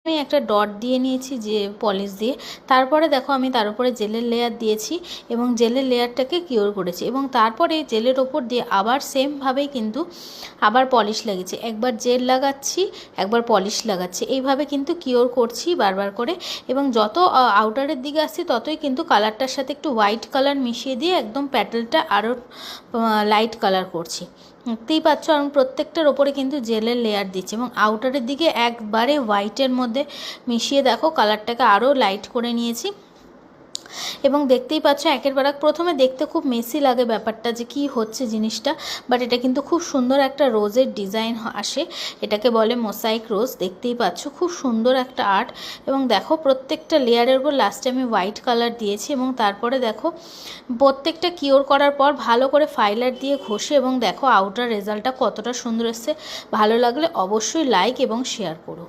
আমি একটা ডট দিয়ে নিয়েছি যে পলিশ দিয়ে, তারপরে দেখো আমি তার উপরে জেলের লেয়ার দিয়েছি এবং জেলের লেয়ারটাকে কিওর করেছি এবং তারপরে জেলের ওপর দিয়ে আবার সেমভাবেই কিন্তু আবার পলিশ লাগিয়েছি। একবার জেল লাগাচ্ছি, একবার পলিশ লাগাচ্ছি, এইভাবে কিন্তু কিওর করছি বারবার করে। এবং যত আউটারের দিকে আসছি ততই কিন্তু কালারটার সাথে একটু হোয়াইট কালার মিশিয়ে দিয়ে একদম প্যাটেলটা আরও লাইট কালার করছি। দেখতেই পাচ্ছ আমি প্রত্যেকটার ওপরে কিন্তু জেলের লেয়ার দিচ্ছি এবং আউটারের দিকে একবারে হোয়াইটের মধ্যে মিশিয়ে দেখো কালারটাকে আরও লাইট করে নিয়েছি। এবং দেখতেই পাচ্ছ একের পর এক, প্রথমে দেখতে খুব মেসি লাগে ব্যাপারটা যে কি হচ্ছে জিনিসটা, বাট এটা কিন্তু খুব সুন্দর একটা রোজের ডিজাইন আসে, এটাকে বলে মোসাইক রোজ। দেখতেই পাচ্ছ খুব সুন্দর একটা আর্ট। এবং দেখো প্রত্যেকটা লেয়ারের উপর লাস্টে আমি হোয়াইট কালার দিয়েছি এবং তারপরে দেখো প্রত্যেকটা কিওর করার পর ভালো করে ফাইলার দিয়ে ঘষে এবং দেখো আউটার রেজাল্টটা কতটা সুন্দর এসছে। ভালো লাগলে অবশ্যই লাইক এবং শেয়ার করো।